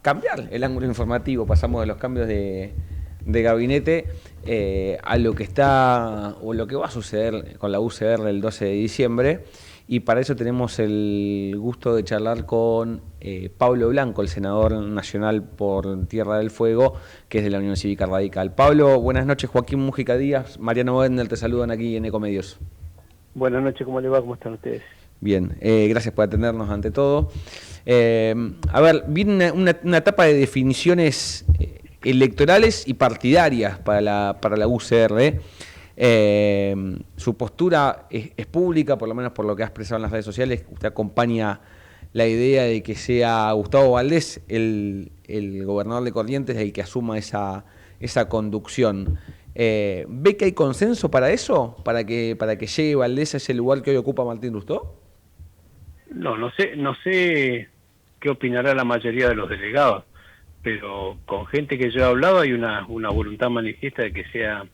cambiar el ángulo informativo. Pasamos de los cambios de gabinete a lo que está o lo que va a suceder con la UCR el 12 de diciembre. Y para eso tenemos el gusto de charlar con Pablo Blanco, el senador nacional por Tierra del Fuego, que es de la Unión Cívica Radical. Pablo, buenas noches. Joaquín Mújica Díaz, Mariano Wendel, te saludan aquí en Ecomedios. Buenas noches, ¿cómo le va? ¿Cómo están ustedes? Bien, gracias por atendernos ante todo. A ver, viene una etapa de definiciones electorales y partidarias para la UCR. Su postura es pública, por lo menos por lo que ha expresado en las redes sociales. Usted acompaña la idea de que sea Gustavo Valdés, el gobernador de Corrientes, el que asuma esa conducción. ¿Ve que hay consenso para eso? ¿Para que llegue Valdés a ese lugar que hoy ocupa Martín Lustó? No sé qué opinará la mayoría de los delegados, pero con gente que yo he hablado hay una voluntad manifiesta de que sea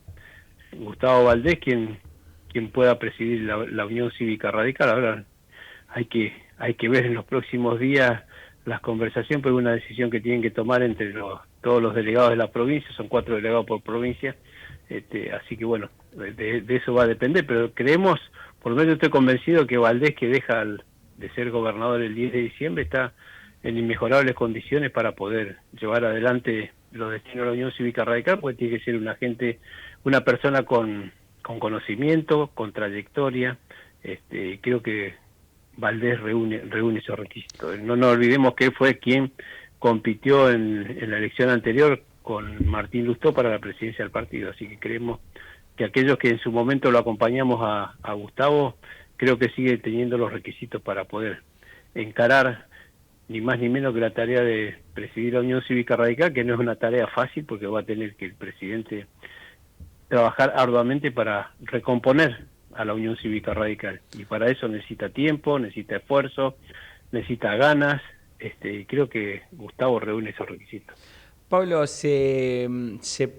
Gustavo Valdés quien pueda presidir la Unión Cívica Radical. Ahora hay que ver en los próximos días las conversaciones, pero es una decisión que tienen que tomar entre todos los delegados de la provincia. Son 4 delegados por provincia, así que bueno, de eso va a depender, pero creemos, por lo menos estoy convencido que Valdés, que deja de ser gobernador el 10 de diciembre, está en inmejorables condiciones para poder llevar adelante los destinos de la Unión Cívica Radical, porque tiene que ser una persona con conocimiento, con trayectoria. Creo que Valdés reúne esos requisitos. No nos olvidemos que él fue quien compitió en la elección anterior con Martín Lustó para la presidencia del partido, así que creemos que aquellos que en su momento lo acompañamos a Gustavo, creo que sigue teniendo los requisitos para poder encarar ni más ni menos que la tarea de presidir la Unión Cívica Radical, que no es una tarea fácil, porque va a tener que el presidente trabajar arduamente para recomponer a la Unión Cívica Radical, y para eso necesita tiempo, necesita esfuerzo, necesita ganas. Creo que Gustavo reúne esos requisitos. Pablo, ¿se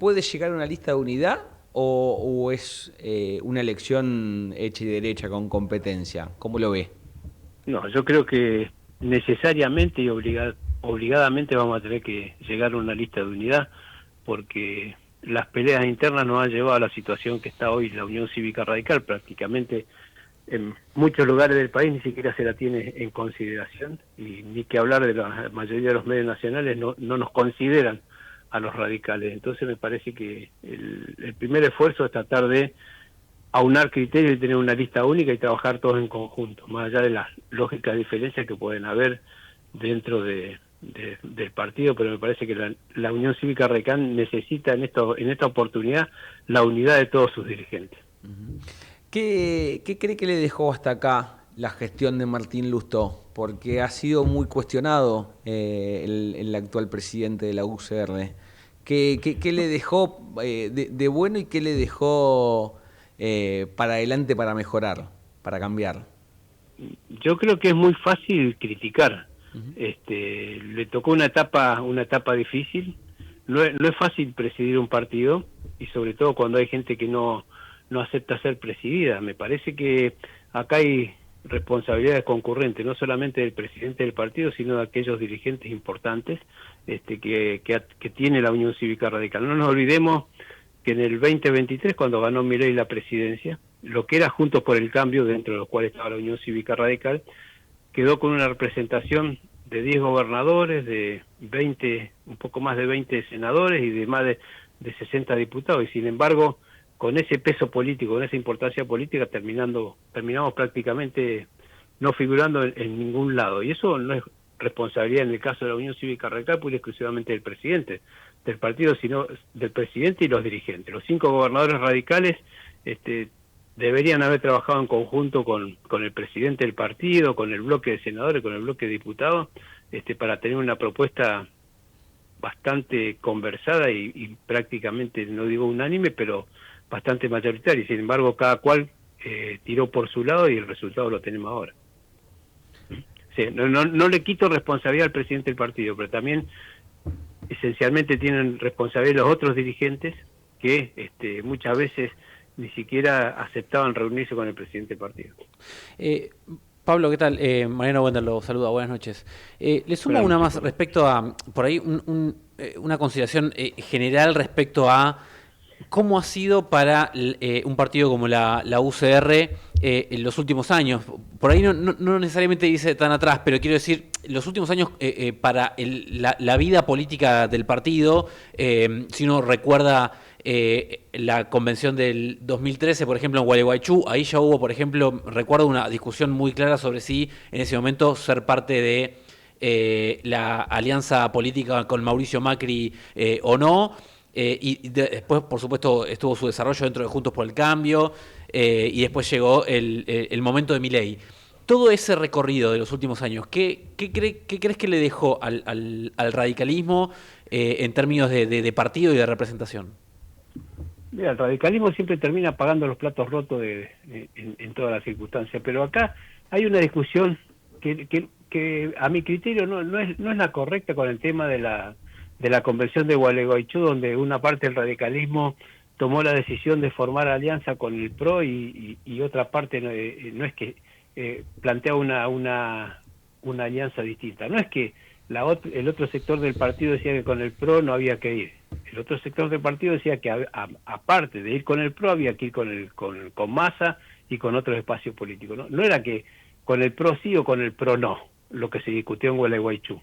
puede llegar a una lista de unidad o es una elección hecha y derecha con competencia? ¿Cómo lo ve? No, yo creo que necesariamente y obligadamente vamos a tener que llegar a una lista de unidad, porque las peleas internas nos han llevado a la situación que está hoy la Unión Cívica Radical. Prácticamente en muchos lugares del país ni siquiera se la tiene en consideración, y ni que hablar de la mayoría de los medios nacionales no nos consideran a los radicales. Entonces me parece que el primer esfuerzo es tratar de aunar criterios y tener una lista única y trabajar todos en conjunto, más allá de las lógicas diferencias que pueden haber dentro del partido, pero me parece que la Unión Cívica Radical necesita en esta oportunidad la unidad de todos sus dirigentes. ¿Qué cree que le dejó hasta acá la gestión de Martín Lustó? Porque ha sido muy cuestionado el actual presidente de la UCR. ¿Qué le dejó de bueno y qué le dejó para adelante para mejorar, para cambiar? Yo creo que es muy fácil criticar. Le tocó una etapa difícil. No es fácil presidir un partido, y sobre todo cuando hay gente que no acepta ser presidida. Me parece que acá hay responsabilidades concurrentes, no solamente del presidente del partido, sino de aquellos dirigentes importantes que tiene la Unión Cívica Radical. No nos olvidemos que en el 2023, cuando ganó Milei la presidencia, lo que era Juntos por el Cambio, dentro de los cuales estaba la Unión Cívica Radical, quedó con una representación de 10 gobernadores, de 20, un poco más de 20 senadores y de más de 60 diputados, y sin embargo, con ese peso político, con esa importancia política, terminamos prácticamente no figurando en ningún lado. Y eso no es responsabilidad, en el caso de la Unión Cívica Radical, pura y exclusivamente del presidente del partido, sino del presidente y los dirigentes. Los 5 gobernadores radicales deberían haber trabajado en conjunto con el presidente del partido, con el bloque de senadores, con el bloque de diputados, para tener una propuesta bastante conversada y prácticamente, no digo unánime, pero bastante mayoritaria. Y sin embargo, cada cual tiró por su lado, y el resultado lo tenemos ahora. Sí, no le quito responsabilidad al presidente del partido, pero también esencialmente tienen responsabilidad los otros dirigentes que muchas veces ni siquiera aceptaban reunirse con el presidente del partido. Pablo, ¿qué tal? Mariano Wender lo saluda, buenas noches. Le sumo una más respecto a, por ahí, una consideración general respecto a cómo ha sido para un partido como la UCR en los últimos años. Por ahí no necesariamente dice tan atrás, pero quiero decir, los últimos años para la vida política del partido, si uno recuerda la convención del 2013, por ejemplo, en Gualeguaychú, ahí ya hubo, por ejemplo, recuerdo una discusión muy clara sobre si en ese momento ser parte de la alianza política con Mauricio Macri o no. Después, por supuesto, estuvo su desarrollo dentro de Juntos por el Cambio, y después llegó el momento de Milei. Todo ese recorrido de los últimos años, ¿qué crees que le dejó al radicalismo en términos de partido y de representación? Mira, el radicalismo siempre termina pagando los platos rotos en todas las circunstancias, pero acá hay una discusión que a mi criterio no es la correcta con el tema de la convención de Gualeguaychú, donde una parte del radicalismo tomó la decisión de formar alianza con el PRO y otra parte no es que plantea una alianza distinta. No es que el otro sector del partido decía que con el PRO no había que ir. El otro sector del partido decía que aparte de ir con el PRO había que ir con Massa y con otros espacios políticos. No era que con el PRO sí o con el PRO no, lo que se discutió en Gualeguaychú.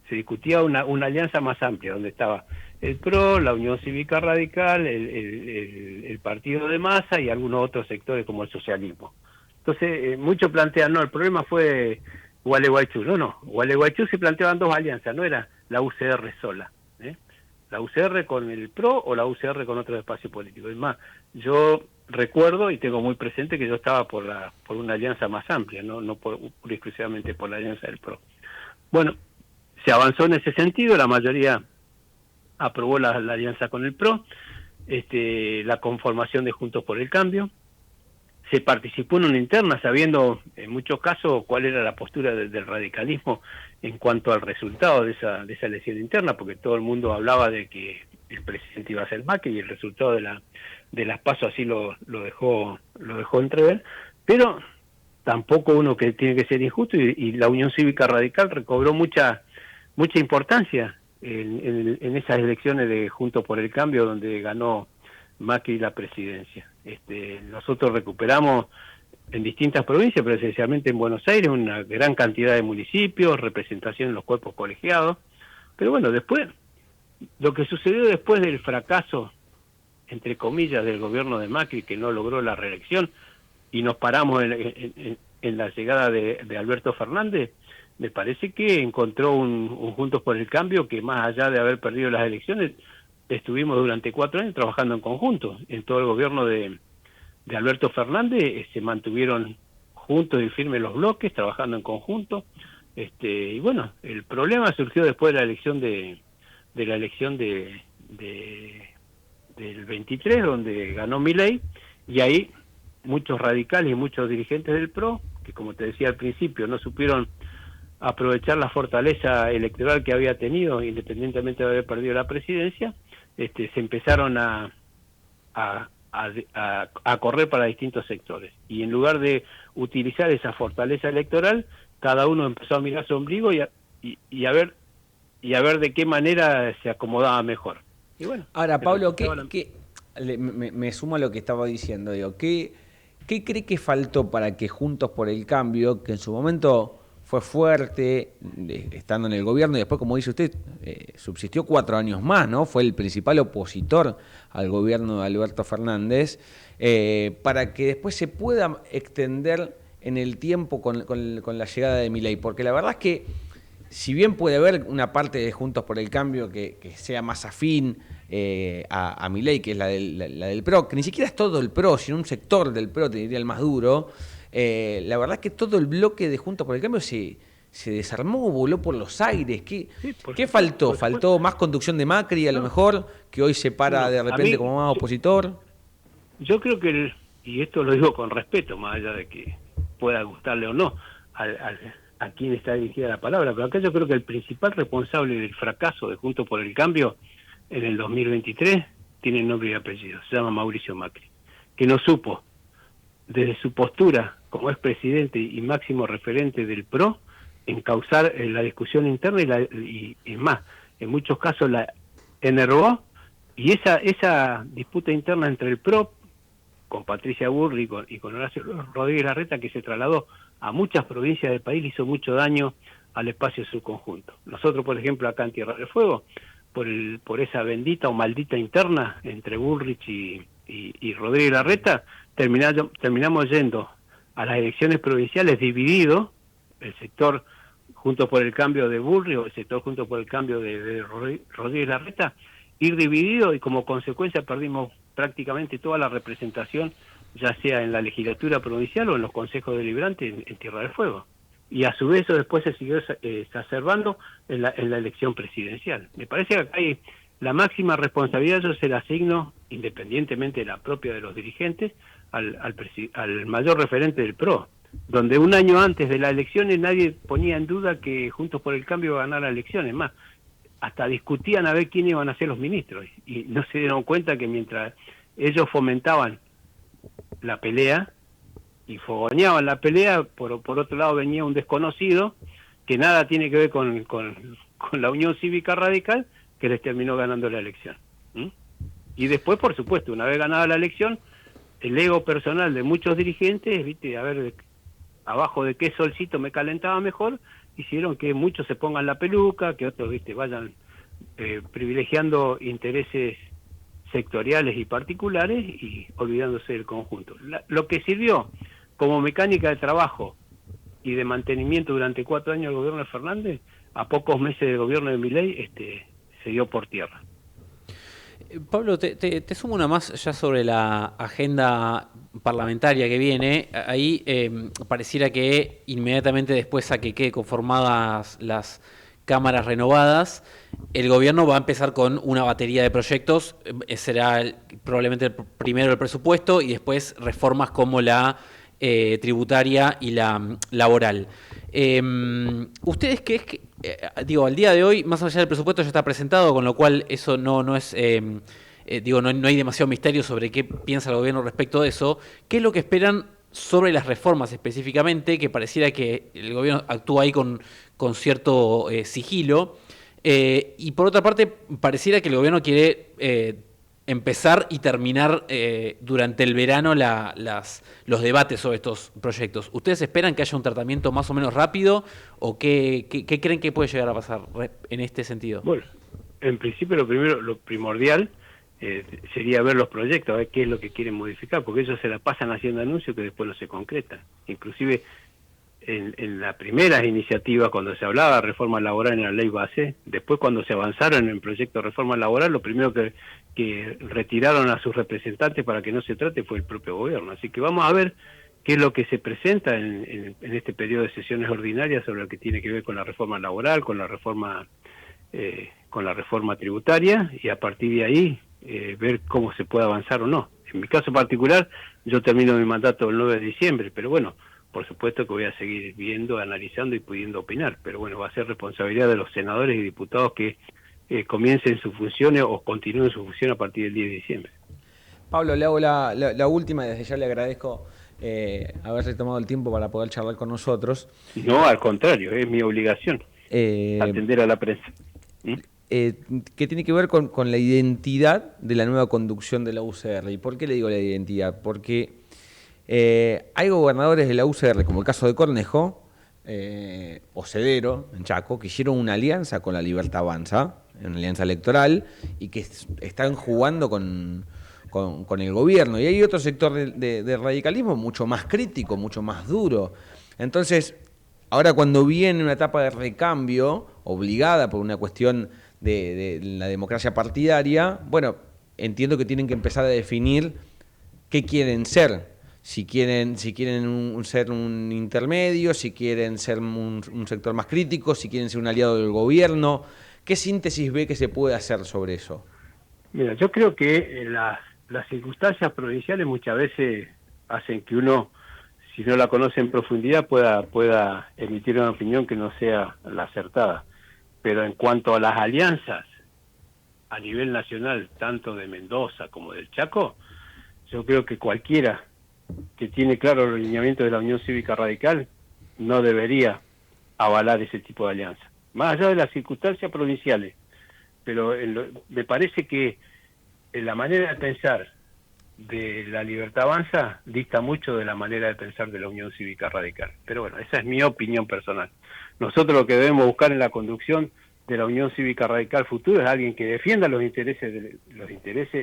Se discutía una alianza más amplia, donde estaba el PRO, la Unión Cívica Radical, el partido de Massa y algunos otros sectores como el socialismo. Entonces, muchos plantean, no, el problema fue Gualeguaychú. No, Gualeguaychú se planteaban dos alianzas, no era la UCR sola. La UCR con el PRO o la UCR con otros espacios políticos. Es más, yo recuerdo y tengo muy presente que yo estaba por una alianza más amplia, no exclusivamente por la alianza del PRO. Bueno, se avanzó en ese sentido, la mayoría aprobó la alianza con el PRO, la conformación de Juntos por el Cambio, se participó en una interna sabiendo en muchos casos cuál era la postura del radicalismo en cuanto al resultado de esa elección interna, porque todo el mundo hablaba de que el presidente iba a ser Macri y el resultado de las PASO así lo dejó entrever, pero tampoco uno que tiene que ser injusto y la Unión Cívica Radical recobró mucha importancia en esas elecciones de Juntos por el Cambio donde ganó Macri la presidencia. Nosotros recuperamos en distintas provincias, pero esencialmente en Buenos Aires, una gran cantidad de municipios, representación en los cuerpos colegiados. Pero bueno, después, lo que sucedió después del fracaso, entre comillas, del gobierno de Macri, que no logró la reelección, y nos paramos en la llegada de Alberto Fernández, me parece que encontró un Juntos por el Cambio que más allá de haber perdido las elecciones, estuvimos durante 4 años trabajando en conjunto. En todo el gobierno de Alberto Fernández se mantuvieron juntos y firmes los bloques, trabajando en conjunto. Y bueno, el problema surgió después de la elección del 23, donde ganó Milei, y ahí muchos radicales y muchos dirigentes del PRO, que como te decía al principio, no supieron aprovechar la fortaleza electoral que había tenido, independientemente de haber perdido la presidencia, se empezaron a correr para distintos sectores. Y en lugar de utilizar esa fortaleza electoral, cada uno empezó a mirar su ombligo y a ver de qué manera se acomodaba mejor. Y bueno, ahora, Pablo, me sumo a lo que estaba diciendo, digo, ¿qué cree que faltó para que Juntos por el Cambio, que en su momento fue fuerte, estando en el gobierno, y después, como dice usted, subsistió 4 años más, ¿no? Fue el principal opositor al gobierno de Alberto Fernández, para que después se pueda extender en el tiempo con la llegada de Milei? Porque la verdad es que, si bien puede haber una parte de Juntos por el Cambio que sea más afín a Milei, que es la del PRO, que ni siquiera es todo el PRO, sino un sector del PRO, te diría el más duro, la verdad es que todo el bloque de Juntos por el Cambio se desarmó, voló por los aires. ¿Qué faltó? ¿Faltó más conducción de Macri, a lo mejor, que hoy se para de repente como más opositor? Yo creo que, y esto lo digo con respeto, más allá de que pueda gustarle o no a quien está dirigida la palabra, pero acá yo creo que el principal responsable del fracaso de Juntos por el Cambio en el 2023 tiene nombre y apellido, se llama Mauricio Macri, que no supo desde su postura como es presidente y máximo referente del PRO, encauzar la discusión interna y es más, en muchos casos la enervó, y esa disputa interna entre el PRO con Patricia Bullrich y con Horacio Rodríguez Larreta, que se trasladó a muchas provincias del país, hizo mucho daño al espacio de su conjunto. Nosotros, por ejemplo, acá en Tierra del Fuego, por esa bendita o maldita interna entre Bullrich y Rodríguez Larreta, terminamos yendo a las elecciones provinciales dividido, el sector Juntos por el Cambio de Bullrich o el sector Juntos por el Cambio de Rodríguez Larreta, ir dividido, y como consecuencia perdimos prácticamente toda la representación, ya sea en la legislatura provincial o en los consejos deliberantes en Tierra del Fuego. Y a su vez eso después se siguió exacerbando en la elección presidencial. Me parece que acá hay la máxima responsabilidad, yo se la asigno, independientemente de la propia de los dirigentes, al mayor referente del PRO, donde un año antes de las elecciones nadie ponía en duda que Juntos por el Cambio iba a ganar las elecciones, más, hasta discutían a ver quiénes iban a ser los ministros, y no se dieron cuenta que mientras ellos fomentaban la pelea y fogoneaban la pelea, por otro lado venía un desconocido que nada tiene que ver con la Unión Cívica Radical, que les terminó ganando la elección. Y después, por supuesto, una vez ganada la elección, el ego personal de muchos dirigentes, viste, a ver abajo de qué solcito me calentaba mejor, hicieron que muchos se pongan la peluca, que otros, viste, vayan privilegiando intereses sectoriales y particulares y olvidándose del conjunto. Lo que sirvió como mecánica de trabajo y de mantenimiento durante 4 años del gobierno de Fernández, a pocos meses del gobierno de Milei, se dio por tierra. Pablo, te sumo una más ya sobre la agenda parlamentaria que viene. Ahí pareciera que inmediatamente después a que quede conformadas las cámaras renovadas, el gobierno va a empezar con una batería de proyectos. Será probablemente primero el presupuesto y después reformas como la tributaria y la laboral. ¿Ustedes qué es que, digo, al día de hoy, más allá del presupuesto ya está presentado, con lo cual eso no es, no hay demasiado misterio sobre qué piensa el gobierno respecto de eso? ¿Qué es lo que esperan sobre las reformas específicamente, que pareciera que el gobierno actúa ahí con cierto sigilo? Y por otra parte, pareciera que el gobierno quiere empezar y terminar durante el verano los debates sobre estos proyectos. ¿Ustedes esperan que haya un tratamiento más o menos rápido o qué creen que puede llegar a pasar en este sentido? Bueno, en principio lo primordial sería ver los proyectos, a ver qué es lo que quieren modificar, porque ellos se la pasan haciendo anuncios que después no se concretan. Inclusive en las primeras iniciativas, cuando se hablaba de reforma laboral en la ley base, después cuando se avanzaron en el proyecto de reforma laboral, lo primero que retiraron a sus representantes para que no se trate fue el propio gobierno. Así que vamos a ver qué es lo que se presenta en este periodo de sesiones ordinarias sobre lo que tiene que ver con la reforma laboral, con la reforma tributaria, y a partir de ahí ver cómo se puede avanzar o no. En mi caso particular, yo termino mi mandato el 9 de diciembre, pero bueno, por supuesto que voy a seguir viendo, analizando y pudiendo opinar, pero bueno, va a ser responsabilidad de los senadores y diputados que comiencen sus funciones o continúen su función a partir del 10 de diciembre. Pablo, le hago la última, y desde ya le agradezco haberse tomado el tiempo para poder charlar con nosotros. No, al contrario, es mi obligación atender a la prensa. Que tiene que ver con la identidad de la nueva conducción de la UCR. ¿Y por qué le digo la identidad? Porque hay gobernadores de la UCR, como el caso de Cornejo, o Cedero, en Chaco, que hicieron una alianza con la Libertad Avanza, una alianza electoral, y que están jugando con el gobierno. Y hay otro sector de radicalismo mucho más crítico, mucho más duro. Entonces, ahora cuando viene una etapa de recambio, obligada por una cuestión de la democracia partidaria, bueno, entiendo que tienen que empezar a definir qué quieren ser. Si quieren ser un intermedio, si quieren ser un sector más crítico, si quieren ser un aliado del gobierno. ¿Qué síntesis ve que se puede hacer sobre eso? Mira, yo creo que las circunstancias provinciales muchas veces hacen que uno, si no la conoce en profundidad, pueda emitir una opinión que no sea la acertada. Pero en cuanto a las alianzas a nivel nacional, tanto de Mendoza como del Chaco, yo creo que cualquiera que tiene claro los lineamientos de la Unión Cívica Radical, no debería avalar ese tipo de alianza. Más allá de las circunstancias provinciales, pero me parece que la manera de pensar de la Libertad Avanza dista mucho de la manera de pensar de la Unión Cívica Radical. Pero bueno, esa es mi opinión personal. Nosotros lo que debemos buscar en la conducción de la Unión Cívica Radical Futuro es alguien que defienda los intereses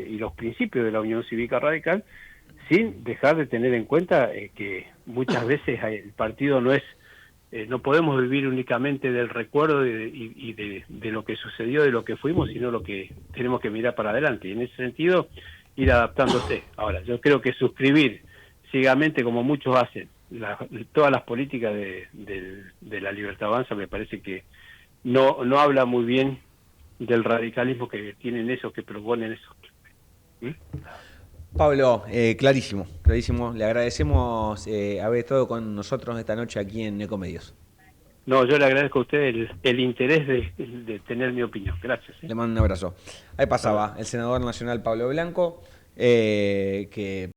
y los principios de la Unión Cívica Radical, sin dejar de tener en cuenta que muchas veces el partido no es, no podemos vivir únicamente del recuerdo de lo que sucedió, de lo que fuimos, sino lo que tenemos que mirar para adelante. Y en ese sentido, ir adaptándose. Ahora, yo creo que suscribir ciegamente, como muchos hacen, todas las políticas de la Libertad Avanza, me parece que no habla muy bien del radicalismo que tienen esos, que proponen eso. ¿Mm? Pablo, clarísimo, clarísimo. Le agradecemos haber estado con nosotros esta noche aquí en Ecomedios. No, yo le agradezco a usted el interés de tener mi opinión. Gracias. Le mando un abrazo. Ahí pasaba el senador nacional Pablo Blanco, que